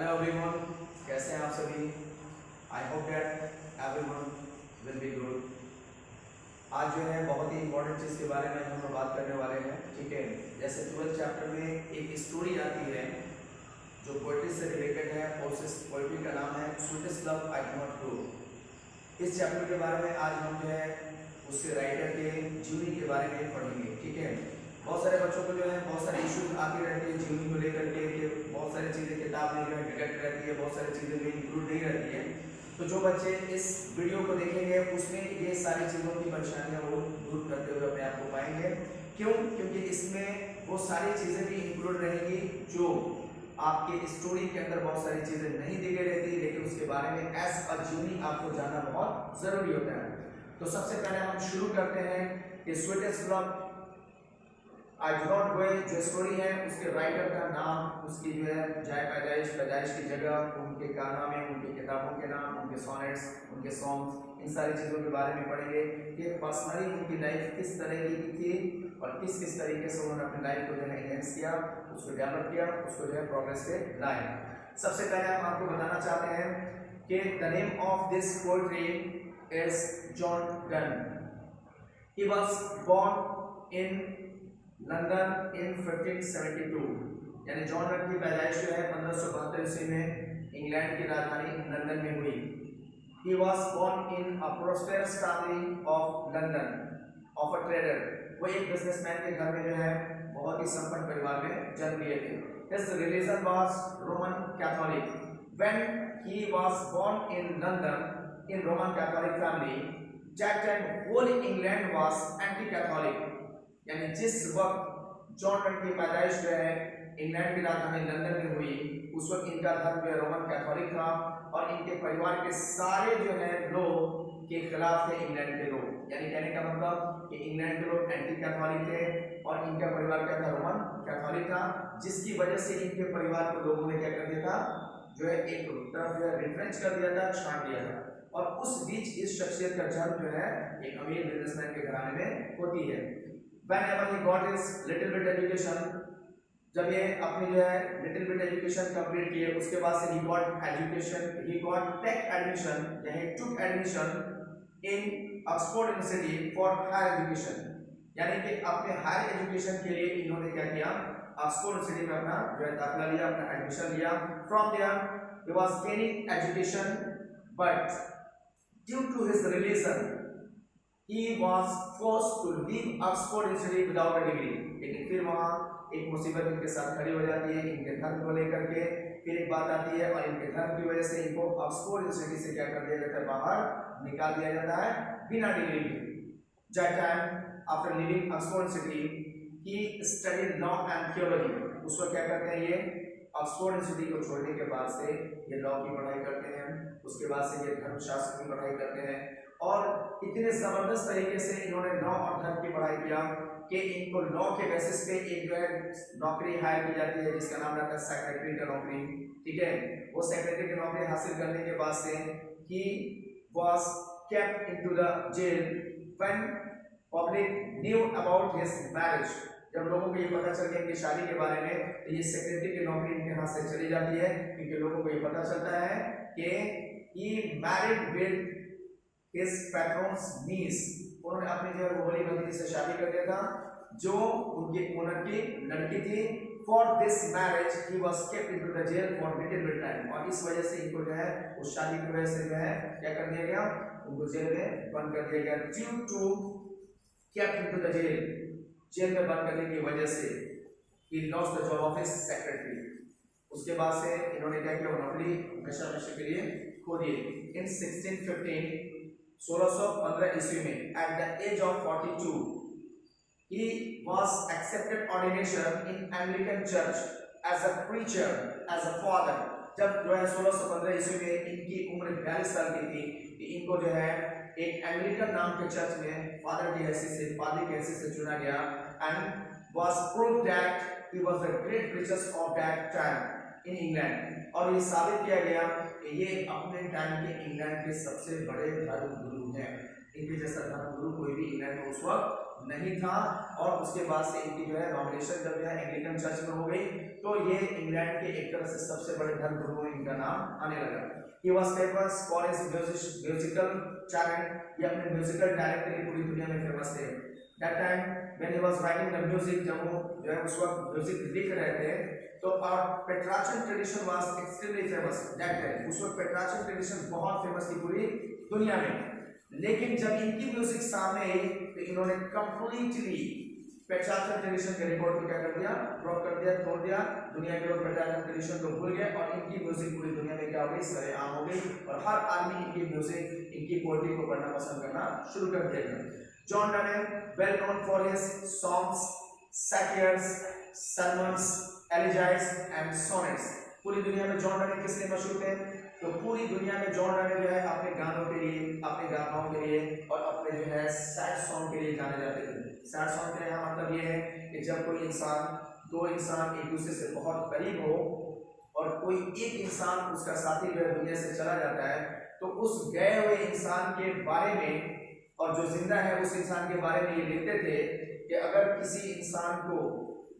Hello everyone, कैसे हैं आप सभी। I hope that everyone will be good. आज जो है बहुत ही इंपॉर्टेंट चीज़ के बारे में हम लोग बात करने वाले हैं। ठीक है, जैसे 12th चैप्टर में एक स्टोरी आती है जो पोइट्री से रिलेटेड है और उस पोइट्री का नाम है sweetest love I can not prove. इस चैप्टर के बारे में आज हम जो है उसके राइटर के जीवनी के बारे में पढ़ेंगे। ठीक है, बहुत सारे बच्चों को जो है बहुत सारे इश्यूज आती रहती है जीवनी को लेकर के, बहुत सारी चीज़ें किताब में जो है डिटेक्ट रहती है, बहुत सारी चीज़ें में इंक्लूड नहीं रहती है। तो जो बच्चे इस वीडियो को देखेंगे उसमें ये सारी चीज़ों की परेशानियां वो दूर करते हुए अपने आप को पाएंगे। क्यों? क्योंकि इसमें वो सारी चीज़ें भी इंक्लूड रहेंगी जो आपके स्टोरी के अंदर बहुत सारी चीज़ें नहीं दी गई रहती, लेकिन उसके बारे में एज अ जीवनी आपको जानना बहुत ज़रूरी होता है। तो सबसे पहले हम शुरू करते हैं कि sweetest love I do not go जो स्टोरी है उसके राइटर का नाम, उसकी जो है पैदाइश की जगह, उनके कारनामे, उनकी किताबों के नाम, उनके सोनेट्स, उनके सॉन्ग्स, इन सारी चीज़ों के बारे में पढ़ेंगे कि पर्सनली उनकी लाइफ किस तरह की थी और किस किस तरीके से उन्होंने अपनी लाइफ को जो है एनहेंस किया, उसको डेवलप किया, उसको जो है प्रोग्रेस पे लाए। सबसे पहले हम आपको बताना चाहते हैं कि the name of this poetry is John Donne. He was born in London in 1572, यानी जॉन डन की पैदाइश जो है 1572 ईस्वी में इंग्लैंड की राजधानी लंदन में हुई। He was born in a prosperous family of London of a trader। वो एक बिजनेसमैन के घर में जो है बहुत ही संपन्न परिवार में जन्म लिए थे। His religion was Roman Catholic। When he was born in London in Roman Catholic family, that time whole England was anti-Catholic। यानी जिस वक्त जॉन डन की पैदाइश जो है इंग्लैंड की राजधानी लंदन में हुई, उस वक्त इनका धर्म जो है रोमन कैथोलिक था और इनके परिवार के सारे जो है लोग के खिलाफ थे इंग्लैंड के लोग। यानी कहने का मतलब कि इंग्लैंड के लोग एंटी कैथोलिक थे और इनका परिवार क्या था, रोमन कैथोलिक था, जिसकी वजह से इनके परिवार को लोगों ने क्या कर दिया था, जो है एक तरफ जो है रिफ्रेंच कर दिया था, छांट दिया था। और उस बीच इस शख्सियत का जन्म जो है एक अमीर बिजनेसमैन के घराने में होती है। Whenever he got his little bit education, जब ये अपनी जो है लिटिल बिट एजुकेशन कंप्लीट किए, उसके बाद से he got tech admission, यानी took admission in Oxford University for higher education। यानी कि अपने हायर एजुकेशन के लिए इन्होंने क्या किया, ऑक्सफोर्ड यूनिवर्सिटी में अपना जो है दाखिला लिया, अपना एडमिशन लिया। From there he was gaining education, but due to his religion he was forced to leave Oxford University without a degree। लेकिन फिर वहाँ एक मुसीबत इनके साथ खड़ी हो जाती है इनके धर्म को लेकर के। फिर एक बात आती है और इनके धर्म की वजह से इनको ऑक्सफोर्ड यूनिवर्सिटी से क्या कर दिया जाता है, बाहर निकाल दिया जाता है बिना डिग्री के। That time after leaving Oxford University he studied law and theology। उस वक्त क्या करते हैं, ये ऑक्सफोर्ड यूनिवर्सिटी को छोड़ने के बाद से ये लॉ की पढ़ाई करते हैं, उसके बाद से ये धर्मशास्त्र की पढ़ाई करते हैं और इतने जबरदस्त तरीके से इन्होंने लॉ और धर्म की पढ़ाई किया कि इनको लॉ के बेसिस पे एक जो है नौकरी हायर की जाती है जिसका नाम रहता है सेक्रेटरी का नौकरी। ठीक है, वो सेक्रेटरी की नौकरी हासिल करने के बाद से he was kept into the jail when public knew about his marriage. जब लोगों को ये पता चल गया इनकी शादी के बारे में, तो ये सेक्रेटरी की नौकरी इनके हाथ से चली जाती है, क्योंकि लोगों को ये पता चलता है कि he married with his patron's niece। उन्होंने अपनी जो है वो बड़ी भतीजी से शादी कर लिया था जो उनके ओनर की लड़की थी। For this marriage he was kept into the jail for little bit time। और इस वजह से इनको जो है उस शादी की वजह से जो है क्या कर दिया गया, उनको जेल में बंद कर दिया गया। Due to kept into the jail, jail में बंद करने की वजह से he lost the job of his secretary। उसके बाद से इन्होंने क्या किया, नौकरी हमेशा के लिए खो दी। In 1615 ईस्वी में at the age of 42 he was accepted ordination in Anglican church as a preacher, as a father। जब जो है 1615 ईस्वी में इनकी उम्र 42 साल की थी, इनको जो है एक एंग्लिकन नाम के चर्च में फादर की हैसियत से, पादरी की हैसियत से चुना गया and was proved that he was the great preacher of that time in England। और ये साबित किया गया कि ये अपने टाइम के इंग्लैंड के सबसे बड़े धर्म गुरु हैं। इनके जैसा धर्म गुरु कोई भी इंग्लैंड में उस वक्त नहीं था और उसके बाद से इनकी जो है नॉमिनेशन जब जो है एंग्लिकन चर्च में हो गई तो ये इंग्लैंड के एक तरह से सबसे बड़े धर्म गुरु में इनका नाम आने लगा। He was famous for his musical talent, ये अपने म्यूजिकल टैलेंट के लिए पूरी दुनिया में फेमस थे। That time when he was writing the music, जब वो जो है उस वक्त म्यूजिक लिख रहे थे तो our Petrarchan tradition was extremely famous that time, उस वक्त Petrarchan tradition बहुत फेमस थी पूरी दुनिया में। लेकिन जब इनकी म्यूजिक सामने आई तो इन्होंने कंप्लीटली पेट्रार्चन ट्रेडिशन के रिकॉर्ड को क्या कर दिया, ड्रॉप कर दिया, तोड़ दिया। दुनिया के लोग पेट्रार्चन ट्रेडिशन को भूल गए और इनकी म्यूजिक पूरी दुनिया में क्या हो गई, सरेआम हो गई और हर आदमी इनकी म्यूजिक, इनकी पोएट्री को पढ़ना पसंद करना शुरू कर दिया। John Donne well known for his songs, satires, sermons, elegies and sonnets। पूरी दुनिया में जॉन डने किस लिए मशहूर थे? तो पूरी दुनिया में जॉन डने जो है अपने गानों के लिए, अपने गाथाओं के लिए और अपने जो है सैड सॉन्ग के लिए जाने जाते थे। सैड सॉन्ग का यहाँ मतलब ये है कि जब कोई इंसान, दो इंसान एक दूसरे से बहुत करीब हो और कोई एक इंसान उसका साथी जो है दुनिया से चला जाता है तो उस गए हुए इंसान के बारे में और जो जिंदा है उस इंसान के बारे में ये लिखते थे कि अगर किसी इंसान को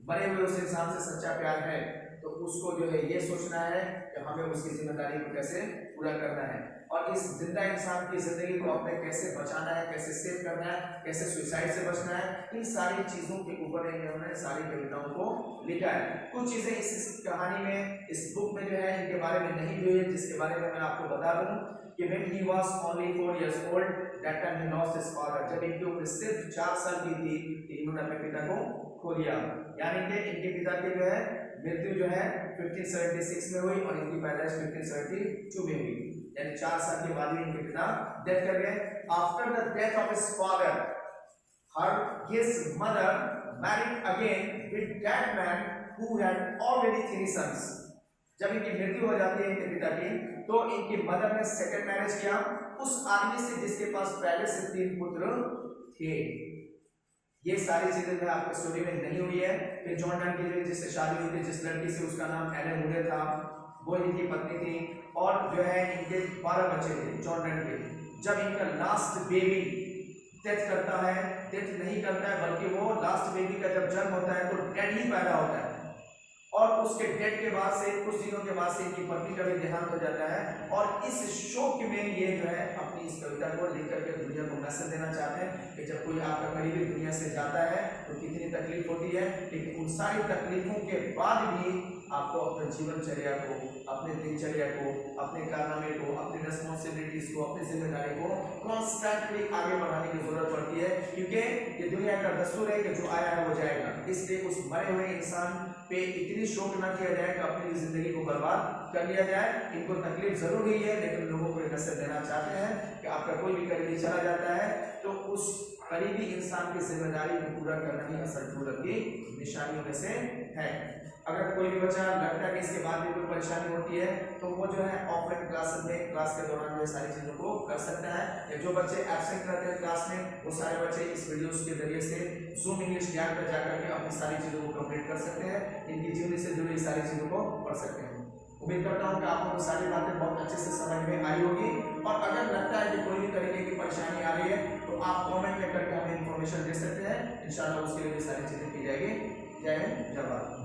मरे हुए उस इंसान से सच्चा प्यार है तो उसको जो है ये सोचना है कि हमें उसकी जिम्मेदारी को कैसे पूरा करना है और इस जिंदा इंसान की जिंदगी को अपने कैसे बचाना है, कैसे सेव करना है, कैसे सुसाइड से बचना है, इन सारी चीजों के ऊपर इन्होंने सारी कविताओं को लिखा है। कुछ चीजें इस कहानी में, इस बुक में जो है इनके बारे में नहीं हुई है, जिसके बारे में मैं आपको बता दूं कि when he was only 4 years old that time he lost his father। जब इनकी उम्र सिर्फ 4 साल की थी तो इन्होंने अपने पिता को खो दिया। यानी कि इनके पिता की जो है मृत्यु जो है 1576 में हुई और इनकी पैदाइश 1572 में हुई, यानी 4 साल के बाद ही इनके पिता डेथ कर गए। After the death of his father his mother married again with that man who had already 3 sons। जब इनकी मृत्यु हो जाती है इनके पिता की तो इनकी मदर ने सेकंड मैरिज किया उस आदमी से जिसके पास पहले से 3 पुत्र थे। ये सारी चीजें जो आपकी स्टोरी में नहीं हुई है। फिर जॉन डन की जिससे शादी हुई थी, जिस लड़की से, उसका नाम एलन मूरे था, वो इनकी पत्नी थी और जो है इनके 12 बच्चे थे जॉन डन के। जब इनका लास्ट बेबी डेथ करता है, डेथ नहीं करता है बल्कि वो लास्ट बेबी का जब जन्म होता है तो डेड ही पैदा होता है और उसके डेथ के बाद से कुछ दिनों के बाद से इनकी पत्नी का भी देहांत हो जाता है और इस शोक में ये जो है अपनी इस कविता को लिख करके दुनिया को मैसेज देना चाहते हैं कि जब कोई आपका करीबी दुनिया से जाता है तो कितनी तकलीफ होती है, लेकिन उन सारी तकलीफों के बाद भी आपको अपने जीवनचर्या को, अपने दिनचर्या को, अपने कारनामे को, अपनी रेस्पॉन्सिबिलिटीज को, अपनी जिम्मेदारी को कॉन्स्टेंटली आगे बढ़ाने की जरूरत पड़ती है क्योंकि ये दुनिया का दस्तूर है कि जो आया है वो जाएगा। इसलिए उस मरे हुए इंसान पे इतनी शोक न किया जाए कि अपनी जिंदगी को बर्बाद कर लिया जाए। इनको तकलीफ जरूर हुई है लेकिन लोगों को मैसेज देना चाहते हैं कि आपका कोई भी करीबी चला जाता है तो उस करीबी इंसान की जिम्मेदारी को पूरा करना ही असल पूरब की निशानियों में से है। अगर कोई भी बच्चा लगता है कि इसके बाद भी कोई परेशानी होती है तो वो जो है ऑफलाइन क्लासेस में, क्लास के दौरान जो सारी चीज़ों को कर सकता है। या जो बच्चे एब्सेंट रहते हैं क्लास में वो सारे बच्चे इस वीडियोस के जरिए से जूम इंग्लिश ज्ञान पर जाकर के अपनी सारी चीज़ों को कंप्लीट कर सकते हैं, इनकी जीवन से जुड़ी सारी चीज़ों को पढ़ सकते हैं। उम्मीद करता हूँ कि आपको सारी बातें बहुत अच्छे से समझ में आई होगी और अगर लगता है कि कोई भी तरीके की परेशानी आ रही है तो आप कमेंट में करके हमें इन्फॉर्मेशन दे सकते हैं। इंशाल्लाह उसके लिए सारी चीज़ें की जाएगी। जय हिंद, जय भारत।